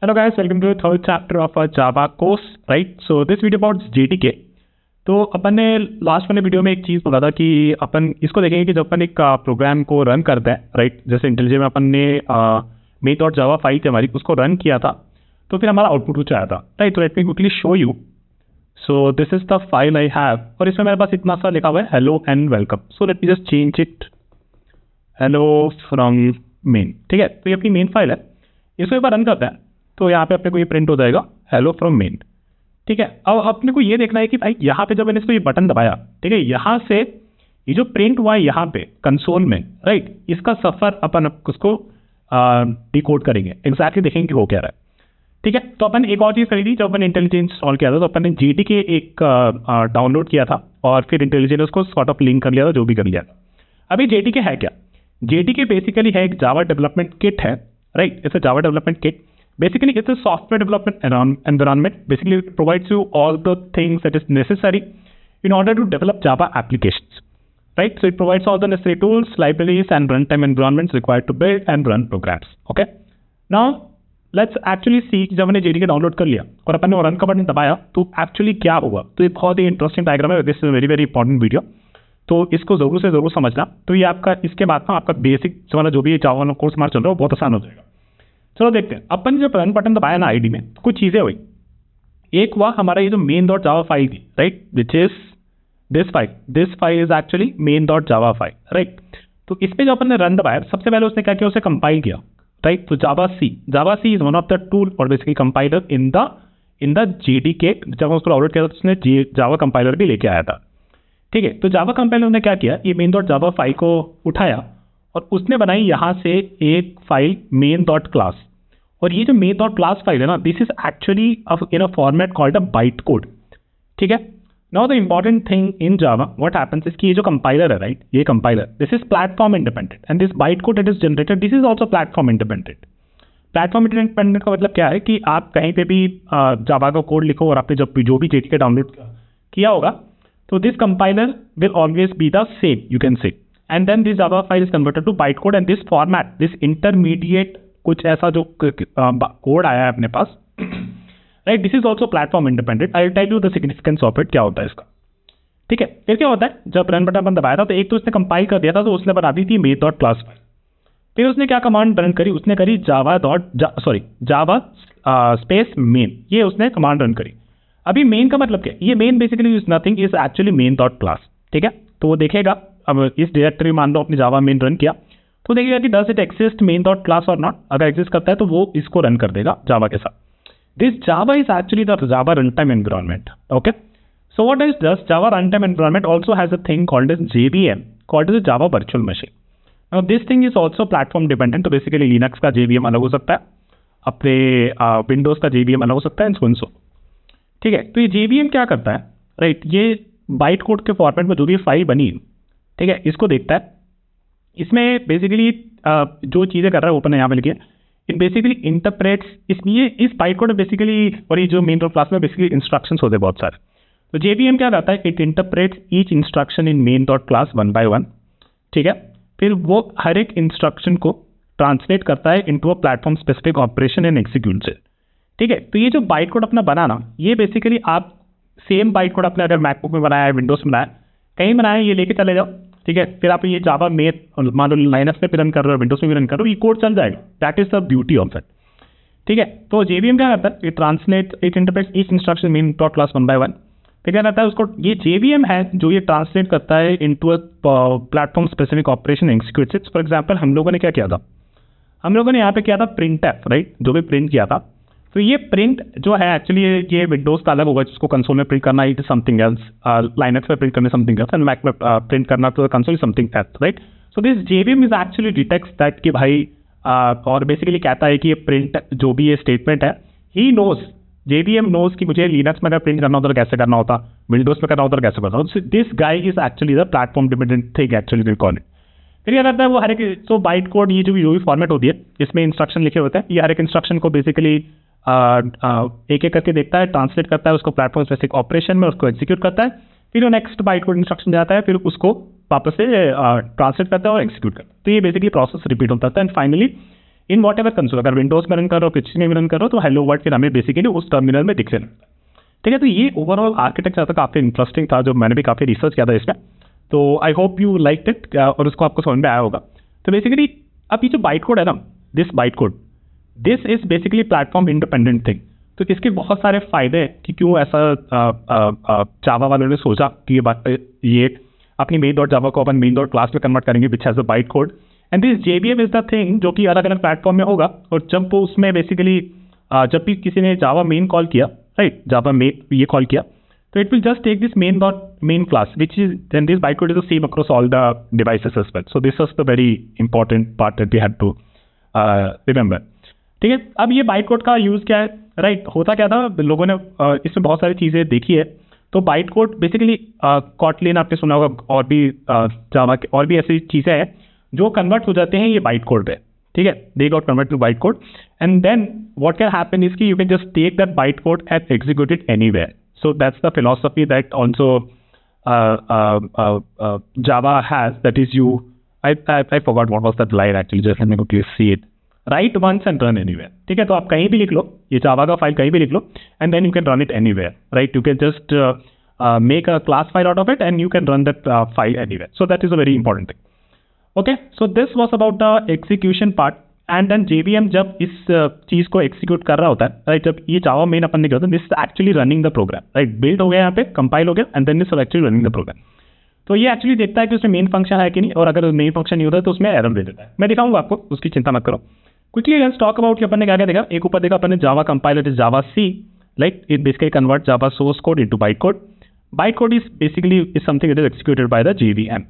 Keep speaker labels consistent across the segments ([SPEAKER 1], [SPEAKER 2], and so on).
[SPEAKER 1] Hello guys, welcome to the third chapter of our Java course, right? So this video about JDK. तो अपन ने last वाले video में एक चीज़ बोला था कि अपन इसको देखेंगे कि जब अपन एक प्रोग्राम को रन करते हैं, राइट? जैसे इंटेलिजे में अपन ने main.java फाइल थी हमारी, उसको रन किया था तो फिर हमारा आउटपुट कुछ आया था, राइट? तो late me quickly show you. So this is the file I have और इसमें मेरे पास इतना सा लिखा हुआ है hello and welcome. So let me just change it, hello from main. ठीक है, तो ये अपनी मेन फाइल है. इसको एक बार रन करते हैं तो यहाँ पे अपने को ये प्रिंट हो जाएगा हेलो फ्रॉम मेन. ठीक है, अब अपने को ये देखना है कि भाई यहाँ पे जब मैंने इसको ये बटन दबाया, ठीक है, यहाँ से ये जो प्रिंट हुआ है यहाँ पे कंसोल में, राइट, इसका सफर अपन उसको डिकोड करेंगे, एग्जैक्टली देखेंगे कि हो क्या रहा है. ठीक है, तो अपन एक और चीज़ करी थी. जब अपन इंटेलिजे इंस्टॉल किया था तो अपन ने JDK एक डाउनलोड किया था और फिर इंटेलिजे ने उसको सॉर्ट ऑफ लिंक कर लिया था, जो भी कर लिया था. अभी JDK है क्या? JDK बेसिकली है एक जावा डेवलपमेंट किट है, right? It's a Java development kit. Basically, it's a software development environment. Basically, it provides you all the things that is necessary in order to develop Java applications, right? So it provides all the necessary tools, libraries, and runtime environments required to build and run programs. Okay. Now, let's actually see कि जब मैंने JDK download कर लिया और अपन ने run का button दबाया तो एक्चुअली क्या हुआ. तो ये बहुत ही इंटरेस्टिंग डायग्राम है. This is very very important video, तो इसको जरूर से जरूर समझना. तो ये आपका इसके बाद ना आपका बेसिक जो भी जावा कोर्स हमारा चल रहा है वो बहुत आसान हो जाएगा. चलो देखते हैं. अपन जब रन बटन दबाया ना आईडी में तो कुछ चीज़ें हुई. एक हुआ हमारा ये जो main.java फाइल थी, right, which is this file is actually main.java file, right. तो इस पे जो अपन ने रन दबाया सबसे पहले उसने क्या किया, उसे कंपाइल किया, राइट. तो javac is one of the tool और basically compiler in the JDK. जब उसको डाउनलोड किया तो उसने जावा कंपाइलर भी लेके आया था. ठीक है, तो जावा कंपाइलर ने क्या किया, ये main.java फाइल को उठाया और उसने बनाई यहाँ से एक फाइल main.class. और ये जो main.class फाइल है ना, this is actually in a format called a byte code. ठीक है, now the important thing in Java what happens is कि ये जो कंपाइलर है, राइट, ये compiler this is platform independent and this byte code it is generated this is also platform independent. Platform independent का मतलब क्या है कि आप कहीं पे भी जावा का कोड लिखो और आपने जब जो भी JDK डाउनलोड किया होगा तो this compiler will always be the same, you can say. And then this Java file is converted to bytecode and this format, this intermediate कुछ ऐसा जो कोड आया है अपने पास, right, this is also platform independent. I will tell you the significance of it, क्या होता है इसका. ठीक है, फिर क्या होता है, जब रन बटन दबाया था तो एक तो उसने कंपाइल कर दिया था, तो उसने बना दी थी main.class फाइल. फिर उसने क्या कमांड रन करी, उसने करी जावा स्पेस मेन, ये उसने कमांड रन करी. अभी मेन का मतलब क्या है, ये main basically is nothing, is actually main.class. ठीक है, तो वो देखेगा, अब इस डायरेक्टरी मान लो अपनी जावा मेन रन किया तो देखिएगा कि डज इट एक्सिस्ट main.class और नॉट. अगर एग्जिस्ट करता है तो वो इसको रन कर देगा जावा के साथ. This Java is actually the Java run time environment. Okay, so what is this Java run time environment also has a thing called as JVM, called as Java virtual machine. Now this thing is also platform dependent. तो basically Linux का JVM अलग हो सकता है, अपने Windows का JVM अलग हो सकता है, एंड सो. ठीक है, तो ये JVM क्या करता है, राइट, ये बाइट कोड के फॉर्मेट में जो भी फाइल बनी, ठीक है, इसको देखता है. इसमें बेसिकली जो चीज़ें कर रहा है ओपन है यहाँ पे लिखिए, इट बेसिकली इंटरप्रेट्स. इसलिए इस बाइट कोड में बेसिकली और ये जो main.class में बेसिकली इंस्ट्रक्शंस होते हैं बहुत सारे. तो JVM क्या करता है, it interprets each instruction in main.class one by one. ठीक है, फिर वो हर एक इंस्ट्रक्शन को ट्रांसलेट करता है into a platform specific operation and executes it. ठीक है, तो ये जो बाइट कोड अपना बनाना, ये बेसिकली आप सेम बाइट कोड अपने अगर मैकबुक में बनाया है, विंडोज में बनाया, कहीं बनाया, ये लेके चले जाओ. ठीक है, फिर आप ये जावा मेन मान लो लाइनक्स में भी रन कर रहे हो, विंडोज में भी रन कर रहे हो, ये कोड चल जाएगा. That is the beauty of it. ठीक है, तो JVM क्या करता है, it translate, it interprets each instruction main.class one by one. फिर क्या रहता है, उसको ये JVM है जो ये ट्रांसलेट करता है into a platform specific operation executes it. For example हम लोगों ने क्या किया था, हम लोगों ने यहाँ पे किया था printf, राइट, जो भी प्रिंट किया था. तो ये प्रिंट जो है एक्चुअली ये विंडोज का अलग होगा, जिसको कंसोल में प्रिंट करना it is something else, Linux में प्रिंट करना समथिंग एल्स, एंड मैक में प्रिंट करना तो console something else, right. So this JVM is actually detects that कि भाई और बेसिकली कहता है कि ये प्रिंट जो भी ये स्टेटमेंट है, ही नोज, JVM नोज कि मुझे लिनक्स में अगर प्रिंट करना होता तो कैसे करना होता, विंडोज में करना होता तो कैसे करना होता. This guy is actually the platform dependent thing actually will call it. फिर क्या करता है वो हर एक, तो बाइट कोड ये जो भी फॉर्मेट होती है इसमें इंस्ट्रक्शन लिखे होते हैं, ये हर एक इंस्ट्रक्शन को बेसिकली एक एक करके देखता है, ट्रांसलेट करता है उसको प्लेटफॉर्म स्पेसिफिक ऑपरेशन में, उसको एग्जीक्यूट करता है. फिर वो नेक्स्ट बाइट कोड इंस्ट्रक्शन जाता है, फिर उसको वापस से ट्रांसलेट करता है और एग्जीक्यूट करता है. तो ये बेसिकली प्रोसेस रिपीट होता है. And finally in what ever console, अगर विंडोज में रन करो, किसी में भी रन करो, तो हेलो वर्ड फिर हमें बेसिकली उस टर्मिनल में दिखने लगता है। ठीक है, तो ये ओवरऑल आर्किटेक्चर तो काफ़ी इंटरेस्टिंग था, जो मैंने भी काफ़ी रिसर्च किया था इसमें, तो I hope you like it और उसको आपको समझ में आया होगा। तो बेसिकली अब ये जो बाइट कोड है ना, this byte code, this is basically platform independent thing. तो इसके बहुत सारे फायदे हैं कि क्यों ऐसा जावा वालों ने सोचा कि ये अपनी मेन डॉट जावा को अपन मेन डॉट क्लास में कन्वर्ट करेंगे which has a bite code, and this JVM is the thing जो कि अलग अलग प्लेटफॉर्म में होगा। और जब वो उसमें बेसिकली जब भी किसी ने जावा मेन कॉल किया, राइट, जावा मेन ये कॉल किया, तो it will just take this main dot main class which is then this byte code is the same across all the devices as well. So this was the very important part that we had to remember. ठीक है, अब ये byte code का use क्या है, right, होता क्या था, लोगों ने इसमें बहुत सारी चीज़ें देखी है। तो बाइट कोड बेसिकली कॉटलिन आपने सुना होगा, और भी जावा के और भी ऐसी चीज़ें हैं जो कन्वर्ट हो जाते हैं ये बाइट कोड पे। ठीक है, they got convert to byte code, and then what can happen is कि you can just take that byte code and execute it anywhere. So that's the philosophy that also Java has, that is you I forgot what was that line actually, just let me quickly see it, write once and run anywhere. ठीक है, तो आप कहीं भी लिख लो, ये जावा का file कहीं भी लिख लो, and then you can run it anywhere, right, you can just make a class file out of it and you can run that file anywhere. So that is a very important thing. Okay, so this was about the execution part, and then JVM जब इस चीज़ को execute कर रहा होता है, right, जब ये जावा main अपन ने किया होता है, this actually running the program, right, build हो गया यहाँ पे, कंपाइल हो गया, and then this actually running the program. तो ये एक्चुअली देखता है कि उसमें मेन फंक्शन है कि नहीं, और अगर मेन फंक्शन नहीं होता है तो उसमें एरर दे देता है। मैं दिखाऊंगा आपको, उसकी चिंता मत करो। क्विकली लेट्स टॉक अबाउट कि अपन ने क्या क्या देखा। एक ऊपर देखा अपन ने Java compiler is Java C, like it basically convert Java source code into byte code. Byte code is basically is something that is executed by the JVM.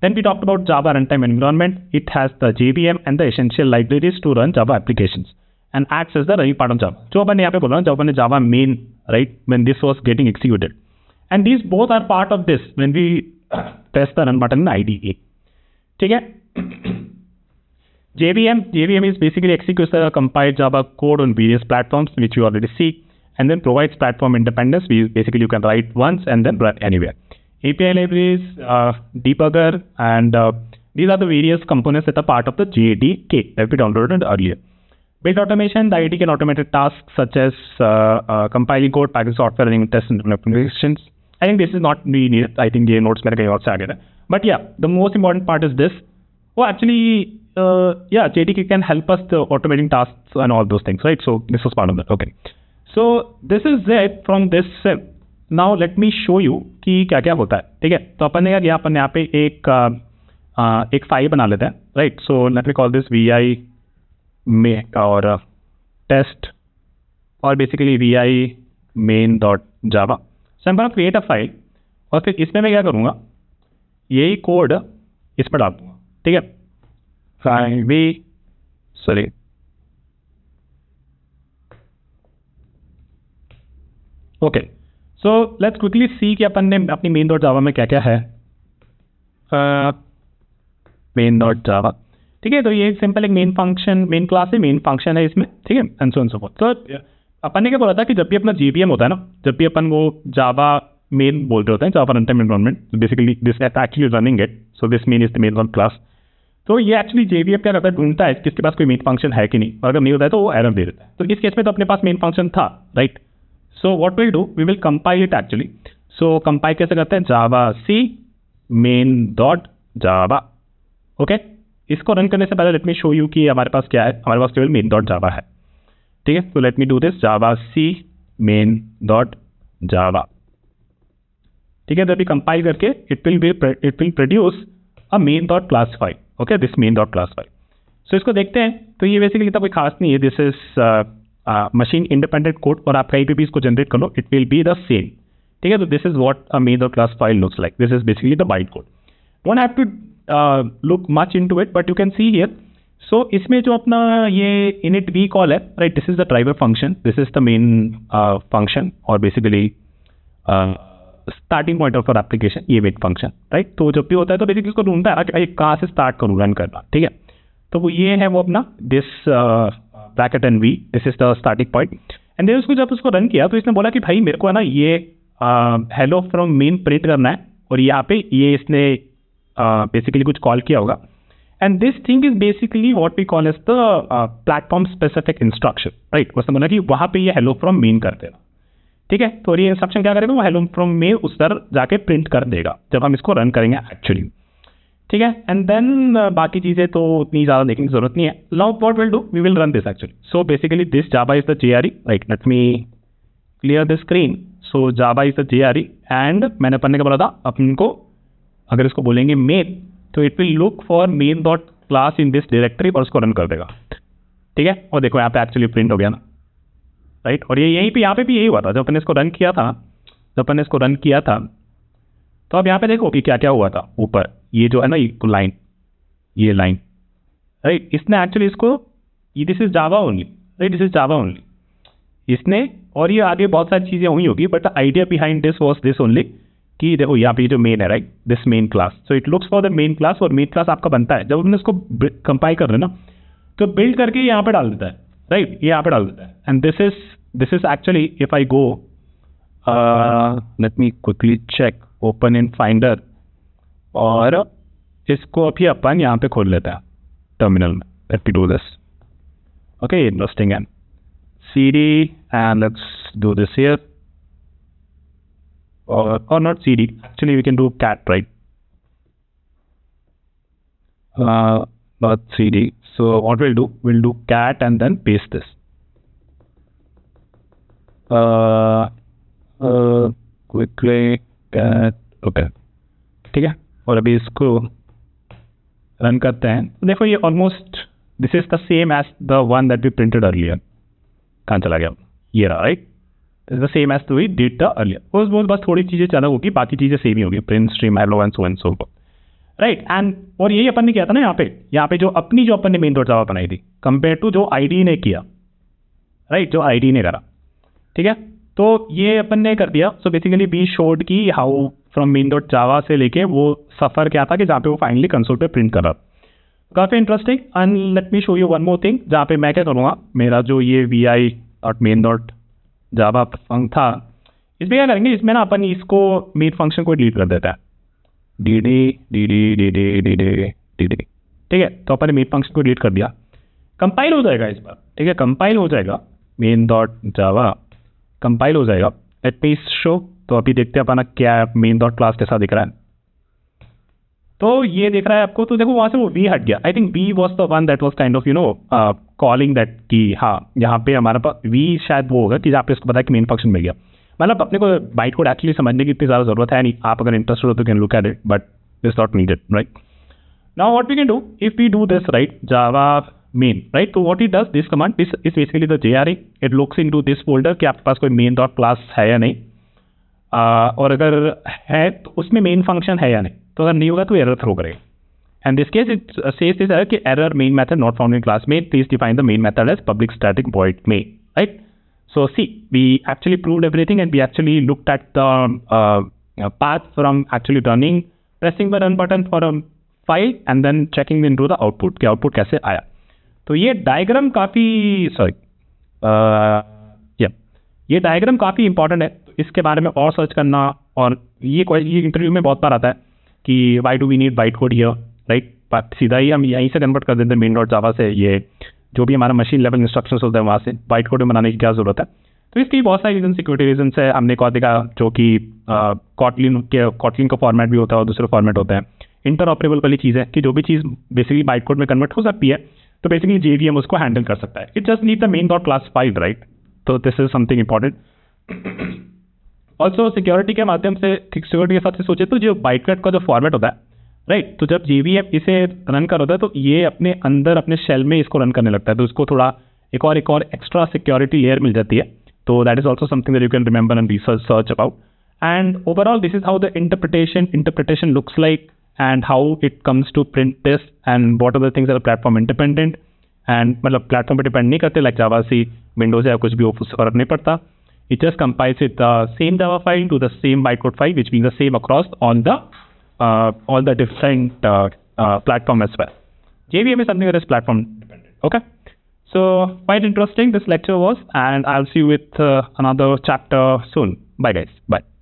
[SPEAKER 1] Then we talked about Java runtime environment. It has the JVM and the essential libraries to run Java applications and acts as the running part of Java. जो अपन यहाँ पे बोल रहा हूँ, जब अपन ने Java main, right, when this was getting executed, and these both are part of this when we press the run button in IDE. ठीक है? JVM is basically executes the compiled Java code on various platforms, which you already see, and then provides platform independence. Basically you can write once and then run anywhere. API libraries, debugger, and these are the various components that are part of the JDK that we downloaded earlier. Build automation, the IDE can automate tasks such as compiling code, packaging software, running tests and applications. I think this is not really needed. I think ये notes मेरे कहीं और से आ गए थे. But yeah, the most important part is this. Oh, actually, yeah, JDK can help us to automating tasks and all those things, right? So this was part of that. Okay. So this is it from this sim. Now let me show you कि क्या क्या होता है. ठीक है, तो अपन ने क्या किया, अपन ने यहाँ पे एक फाइल बना लेते हैं, right. So let me call this VI में और टेस्ट और बेसिकली VI main.java. सो मैं क्रिएट अ फाइल और फिर इसमें मैं क्या करूँगा, यही कोड इसमें डाल दूँगा. ठीक है, sorry okay. So let's quickly see कि अपन ने अपनी main.java में क्या क्या है. main.java, ठीक है, तो ये सिंपल एक मेन फंक्शन, मेन क्लास है, मेन फंक्शन है इसमें. ठीक है, एंड सो सो फोर्थ. तो अपन ने क्या बोला था कि जब भी अपना JVM होता है ना, जब भी अपन वो जावा मेन बोल रहे होते हैं, Java run time environment, basically this actually running it, so this main is the main one class. तो ये एक्चुअली JVM क्या करता है, ढूंढता है किसके पास कोई मेन फंक्शन है कि नहीं, और अगर नहीं होता है तो वो एरर दे देता है. तो इस केस में तो अपने पास मेन फंक्शन था, right. So what we'll do, we will compile it actually. So compile कैसे करते हैं, Java C main.java. Okay, इसको रन करने से पहले let me show you कि हमारे पास क्या है. हमारे पास केवल main.java है. ठीक है, तो let me do this, Java C main.java. ठीक है, जब भी कंपाइल करके it will produce a main.class file. Okay, this main.class file. So इसको देखते हैं. तो ये बेसिकली इतना कोई खास नहीं है. This is machine independent code, और आप कहीं पे भी इसको जनरेट कर लो, it will be the same. ठीक है, तो this is what a main.class file looks like. This is basically the byte code. Don't have to look much into it, but you can see here. So इसमें जो अपना ये init v call है, right, this is the driver function, this is the main function, और basically starting point of our application, ये wait function, right. तो जब भी होता है तो बेसिकली इसको ढूंढता है कहाँ से स्टार्ट करूँ रन करना. ठीक है, तो वो ये है वो अपना this bracket and V, this is the starting point. And then उसको जब उसको रन किया तो इसने बोला कि भाई मेरे को है ना ये हेलो फ्रॉम मेन प्रिंट करना है, और यहाँ पे ये इसने बेसिकली कुछ कॉल किया होगा. And this thing is basically what we call as the platform specific instruction, right. उसने बोला कि वहाँ पे ये हेलो फ्रॉम मेन कर देना, ठीक है। तो ये इंस्ट्रक्शन क्या करेगा, वो हेलो फ्रॉम मेन उस पर जाके प्रिंट कर देगा जब हम इसको रन करेंगे एक्चुअली, ठीक है। एंड देन बाकी चीज़ें तो उतनी ज़्यादा देखने की जरूरत नहीं है। Now what will do, we will run this actually. So basically this Java is the JRE, right. Let me clear the screen. So Java is the JRE and मैंने पढ़ने का बोला था अपन को, अगर इसको बोलेंगे मेन तो it will look for main dot class in this directory और उसको रन कर देगा, ठीक है। और देखो यहाँ पे एक्चुअली प्रिंट हो गया ना, राइट। और ये यहीं पे यहाँ पे भी यही हुआ था जब अपन इसको रन किया था, तो अब यहाँ पे देखो कि क्या क्या हुआ था। ऊपर ये जो है ना लाइन, ये लाइन, राइट, इसने एक्चुअली इसको, this is Java only, right, this is Java only इसने। और ये आगे बहुत सारी चीज़ें हुई होगी, but the idea behind this was this only कि देखो यहाँ पे जो मेन है, right, this main class, so it looks for the main class. और मेन क्लास आपका बनता है जब हमने इसको कंपाइल कर रहे हैं ना, तो बिल्ड करके यहाँ पे डाल देता है, राइट, ये यहाँ पे डाल देता है। And this is actually, if I go, let me quickly check, open in finder, और इसको अभी अपन यहाँ पे खोल लेते हैं टर्मिनल में। Let me do this, okay, interesting and cd and let's do this here, or not cd, actually we can do cat, right, not cd. So what we'll do cat and then paste this, quickly cat, okay, ठीक है। और अभी इसको run करते हैं, देखो ये almost this is the same as the one that we printed earlier. कहाँ चला गया, ये रहा, right, is the same as we did the earlier. उस बस थोड़ी चीज़ें अलग होगी, बाकी चीज़ें सेम ही होगी, print stream hello and so right. And और यही अपन ने किया था ना यहाँ पे जो अपन ने मेन डॉट जावा बनाई थी कंपेयर टू जो आईडी ने किया, राइट, जो आईडी ने करा, ठीक है। तो ये अपन ने कर दिया। सो बेसिकली वी शोड की हाउ फ्रॉम मेन डॉट जावा से लेके वो सफ़र क्या था कि जहाँ पे वो फाइनली कंसोल पे प्रिंट कर रहा, काफ़ी interesting. And let me show you one more thing, जहाँ पे मैं क्या करूँगा, मेरा जो ये vi.main.java फंक्शन था, इसमें क्या करेंगे, इसमें ना अपन इसको मेन फंक्शन को डिलीट कर देता है, dd, ठीक है। तो अपन ने मेन फंक्शन को डिलीट कर दिया, कंपाइल हो जाएगा इस बार, ठीक है, कंपाइल हो जाएगा main.java, कंपाइल हो जाएगा। लेट मी शो, तो अभी देखते हैं अपना क्या मेन डॉट क्लास कैसा दिख रहा है। तो ये देख रहा है आपको, तो देखो वहाँ से वो वी हट गया। I think we was the one that was kind of calling that कि हाँ यहाँ पे हमारे पास वी शायद वो होगा कि जहाँ पे इसको पता है कि मेन फंक्शन मिल गया। मतलब अपने को बाइट कोड एक्चुअली समझने की इतनी ज़्यादा जरूरत है नहीं, आप अगर इंटरेस्टेड हो तो can look at it, but this not needed, right. Now what we can do if we do this, right, Java main, right. तो what it does, this command is basically the JRE, it looks into this folder कि आपके पास कोई main dot class है या नहीं, और अगर है तो उसमें मेन फंक्शन है या नहीं। तो अगर नहीं होगा तो एरर थ्रो करेगा। And this case it says this error कि error main method not found in class main, please define the main method as public static void main, right? So see, we actually proved everything and we actually looked at the path from actually pressing the run button for a file and then checking into the output कि output कैसे आया। तो ये diagram काफ़ी ये diagram काफ़ी important है, इसके बारे में और सर्च करना। और ये इंटरव्यू में बहुत बार आता है कि why do we need byte code here, right. सीधा ही हम यहीं से कन्वर्ट कर देते हैं मेन डॉट जावा से, ये जो भी हमारा मशीन लेवल इंस्ट्रक्शंस होते हैं वहाँ से बाइट कोड में बनाने की क्या ज़रूरत है। तो इसकी बहुत सारी रीजन, सिक्योरिटी रीजन है। हमने एक और देखा जो कि कॉटलिन का फॉर्मेट भी होता है और दूसरे फॉर्मेट होते हैं। इंटर ऑपरेबल वाली चीज़ है कि जो भी चीज़ बेसिकली बाइट कोड में कन्वर्ट हो सकती है तो बेसिकली JVM उसको हैंडल कर सकता है। It just need the main dot class file, right. तो this is something important. Also security के माध्यम से, सिक्योरिटी के साथ से सोचे तो जो बाइटकोड का जो फॉर्मेट होता है, राइट, तो जब JVM इसे रन कर होता है तो ये अपने अंदर अपने शेल में इसको रन करने लगता है, तो उसको थोड़ा एक और एक्स्ट्रा सिक्योरिटी लेयर मिल जाती है। तो that is also something that you can remember and search about. And overall this is how the interpretation looks like and how it comes to print this and what are the things are platform independent. And मतलब platform पर depend नहीं करते, like Java सी, Windows या कुछ भी, उससे फर्क नहीं पड़ता। It just compiles it the same Java file to the same bytecode file, which means the same across on the all the different platform as well. JVM is something that is platform dependent. Okay, so quite interesting this lecture was, and I'll see you with another chapter soon. Bye guys. Bye.